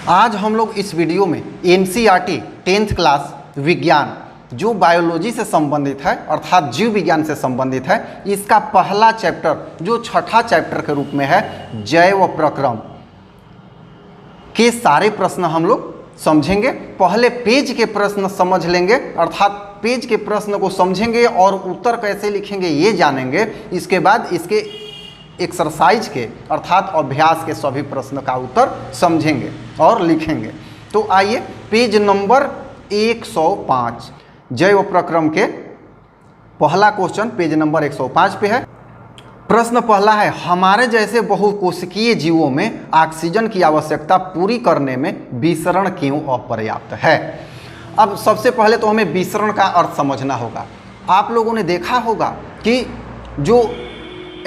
आज हम लोग इस वीडियो में एनसीईआरटी 10th क्लास विज्ञान जो बायोलॉजी से संबंधित है अर्थात जीव विज्ञान से संबंधित है, इसका पहला चैप्टर जो छठा चैप्टर के रूप में है जैव प्रक्रम के सारे प्रश्न हम लोग समझेंगे। पहले पेज के प्रश्न समझ लेंगे अर्थात पेज के प्रश्न को समझेंगे और उत्तर कैसे लिखेंगे ये जानेंगे। इसके बाद इसके एक्सरसाइज के अर्थात अभ्यास के सभी प्रश्न का उत्तर समझेंगे और लिखेंगे। तो आइए पेज नंबर 105 जैव प्रक्रम के पहला क्वेश्चन पेज नंबर 105 पे है। प्रश्न पहला है, हमारे जैसे बहुकोशिकीय जीवों में ऑक्सीजन की आवश्यकता पूरी करने में विसरण क्यों अपर्याप्त है। अब सबसे पहले तो हमें विसरण का अर्थ समझना होगा। आप लोगों ने देखा होगा कि जो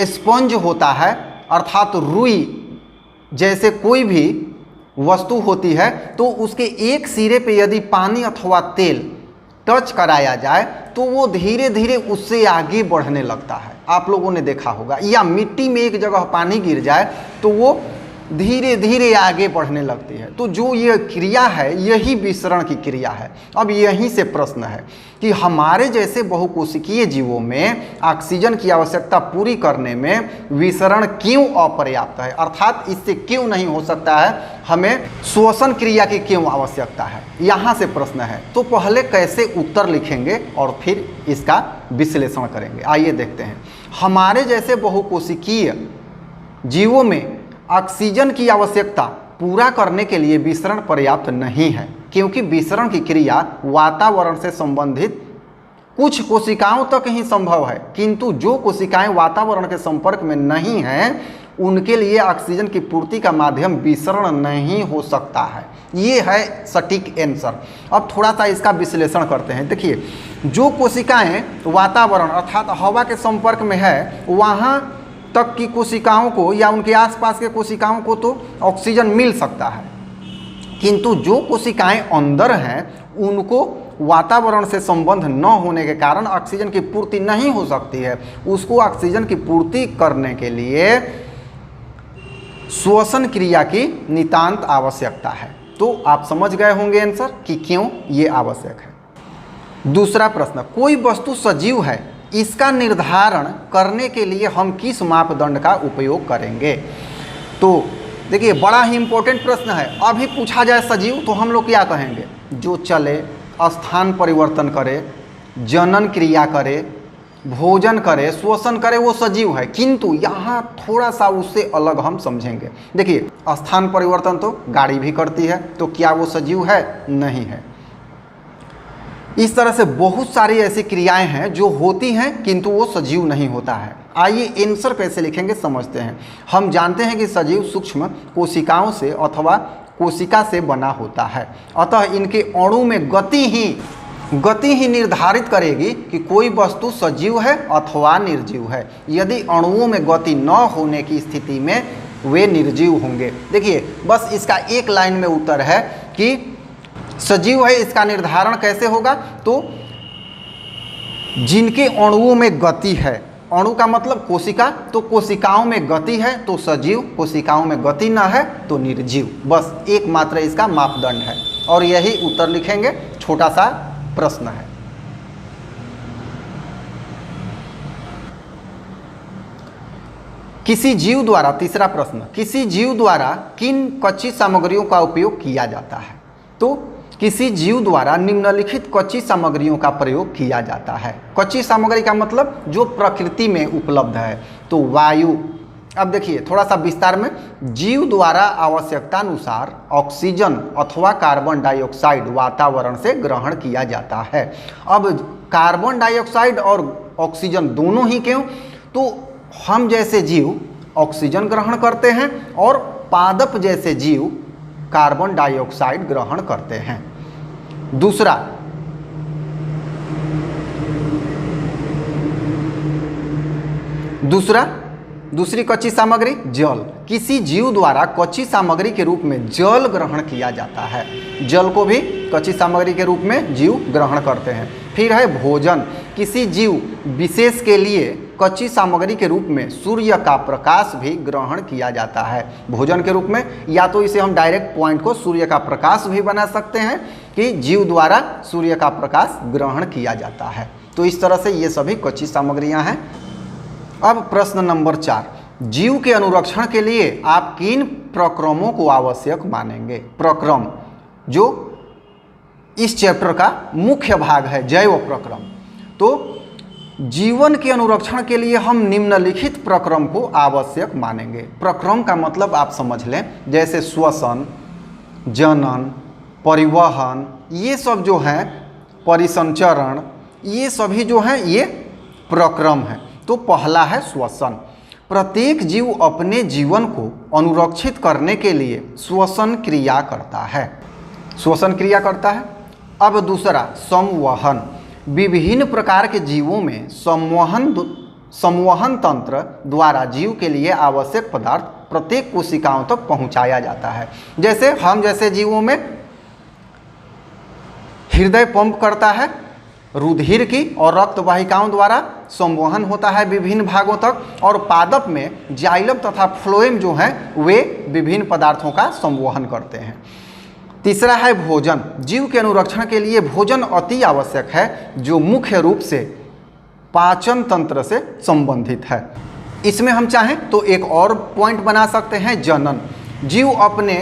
स्पंज होता है अर्थात रुई जैसे कोई भी वस्तु होती है तो उसके एक सिरे पे यदि पानी अथवा तेल टच कराया जाए तो वो धीरे धीरे उससे आगे बढ़ने लगता है। आप लोगों ने देखा होगा, या मिट्टी में एक जगह पानी गिर जाए तो वो धीरे धीरे आगे बढ़ने लगती है। तो जो ये क्रिया है यही विसरण की क्रिया है। अब यहीं से प्रश्न है कि हमारे जैसे बहुकोशिकीय जीवों में ऑक्सीजन की आवश्यकता पूरी करने में विसरण क्यों अपर्याप्त है अर्थात इससे क्यों नहीं हो सकता है, हमें श्वसन क्रिया की क्यों आवश्यकता है, यहाँ से प्रश्न है। तो पहले कैसे उत्तर लिखेंगे और फिर इसका विश्लेषण करेंगे। आइए देखते हैं। हमारे जैसे बहुकोशिकीय जीवों में ऑक्सीजन की आवश्यकता पूरा करने के लिए विसरण पर्याप्त नहीं है, क्योंकि विसरण की क्रिया वातावरण से संबंधित कुछ कोशिकाओं तक ही संभव है, किंतु जो कोशिकाएं वातावरण के संपर्क में नहीं हैं उनके लिए ऑक्सीजन की पूर्ति का माध्यम विसरण नहीं हो सकता है। ये है सटीक आंसर। अब थोड़ा सा इसका विश्लेषण करते हैं। देखिए, जो कोशिकाएं वातावरण अर्थात हवा के संपर्क में है वहाँ तक की कोशिकाओं को या उनके आसपास के कोशिकाओं को तो ऑक्सीजन मिल सकता है, किंतु जो कोशिकाएं अंदर हैं उनको वातावरण से संबंध न होने के कारण ऑक्सीजन की पूर्ति नहीं हो सकती है। उसको ऑक्सीजन की पूर्ति करने के लिए श्वसन क्रिया की नितांत आवश्यकता है। तो आप समझ गए होंगे आंसर कि क्यों ये आवश्यक है। दूसरा प्रश्न, कोई वस्तु सजीव है, इसका निर्धारण करने के लिए हम किस मापदंड का उपयोग करेंगे। तो देखिए, बड़ा ही इंपॉर्टेंट प्रश्न है। अभी पूछा जाए सजीव तो हम लोग क्या कहेंगे, जो चले, स्थान परिवर्तन करे, जनन क्रिया करे, भोजन करे, श्वसन करे, वो सजीव है। किंतु यहाँ थोड़ा सा उससे अलग हम समझेंगे। देखिए, स्थान परिवर्तन तो गाड़ी भी करती है, तो क्या वो सजीव है? नहीं है। इस तरह से बहुत सारी ऐसी क्रियाएं हैं जो होती हैं किंतु वो सजीव नहीं होता है। आइए आंसर कैसे लिखेंगे समझते हैं। हम जानते हैं कि सजीव सूक्ष्म कोशिकाओं से अथवा कोशिका से बना होता है, अतः इनके अणु में गति ही निर्धारित करेगी कि कोई वस्तु सजीव है अथवा निर्जीव है। यदि अणुओं में गति न होने की स्थिति में वे निर्जीव होंगे। देखिए, बस इसका एक लाइन में उत्तर है कि सजीव है, इसका निर्धारण कैसे होगा, तो जिनके अणुओं में गति है, अणु का मतलब कोशिका, तो कोशिकाओं में गति है तो सजीव, कोशिकाओं में गति न है तो निर्जीव। बस एकमात्र इसका मापदंड है और यही उत्तर लिखेंगे। छोटा सा प्रश्न है। किसी जीव द्वारा, तीसरा प्रश्न, किसी जीव द्वारा किन कच्ची सामग्रियों का उपयोग किया जाता है। तो किसी जीव द्वारा निम्नलिखित कच्ची सामग्रियों का प्रयोग किया जाता है। कच्ची सामग्री का मतलब जो प्रकृति में उपलब्ध है, तो वायु। अब देखिए थोड़ा सा विस्तार में, जीव द्वारा आवश्यकतानुसार ऑक्सीजन अथवा कार्बन डाइऑक्साइड वातावरण से ग्रहण किया जाता है। अब कार्बन डाइऑक्साइड और ऑक्सीजन दोनों ही क्यों, तो हम जैसे जीव ऑक्सीजन ग्रहण करते हैं और पादप जैसे जीव कार्बन डाइऑक्साइड ग्रहण करते हैं। दूसरी कच्ची सामग्री जल। किसी जीव द्वारा कच्ची सामग्री के रूप में जल ग्रहण किया जाता है। जल को भी कच्ची सामग्री के रूप में जीव ग्रहण करते हैं। फिर है भोजन। किसी जीव विशेष के लिए कच्ची सामग्री के रूप में सूर्य का प्रकाश भी ग्रहण किया जाता है। भोजन के रूप में, या तो इसे हम डायरेक्ट पॉइंट को सूर्य का प्रकाश भी बना सकते हैं कि जीव द्वारा सूर्य का प्रकाश ग्रहण किया जाता है। तो इस तरह से ये सभी कच्ची सामग्रियां हैं। अब प्रश्न नंबर 4, जीव के अनुरक्षण के लिए आप किन प्रक्रमों को आवश्यक मानेंगे? प्रक्रम जो इस चैप्टर का मुख्य भाग है, जैव प्रक्रम। तो जीवन के अनुरक्षण के लिए हम निम्नलिखित प्रक्रम को आवश्यक मानेंगे। प्रक्रम का मतलब आप समझ लें, जैसे श्वसन, जनन, परिवहन, ये सब जो हैं, परिसंचरण, ये सभी जो हैं ये प्रक्रम है। तो पहला है श्वसन। प्रत्येक जीव अपने जीवन को अनुरक्षित करने के लिए श्वसन क्रिया करता है, श्वसन क्रिया करता है। अब दूसरा संवहन। विभिन्न प्रकार के जीवों में संवहन तंत्र द्वारा जीव के लिए आवश्यक पदार्थ प्रत्येक कोशिकाओं तक पहुंचाया जाता है। जैसे हम जैसे जीवों में हृदय पंप करता है, रुधिर की और रक्त वाहिकाओं द्वारा संवहन होता है विभिन्न भागों तक, और पादप में जाइलम तथा फ्लोएम जो हैं वे विभिन्न पदार्थों का संवहन करते हैं। तीसरा है भोजन। जीव के अनुरक्षण के लिए भोजन अति आवश्यक है, जो मुख्य रूप से पाचन तंत्र से संबंधित है। इसमें हम चाहें तो एक और पॉइंट बना सकते हैं, जनन। जीव अपने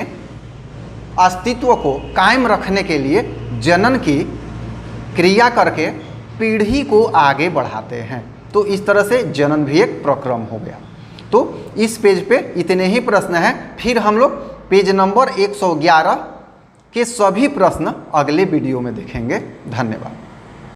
अस्तित्व को कायम रखने के लिए जनन की क्रिया करके पीढ़ी को आगे बढ़ाते हैं। तो इस तरह से जनन भी एक प्रक्रम हो गया। तो इस पेज पे इतने ही प्रश्न हैं। फिर हम लोग पेज नंबर 111 के सभी प्रश्न अगले वीडियो में देखेंगे। धन्यवाद।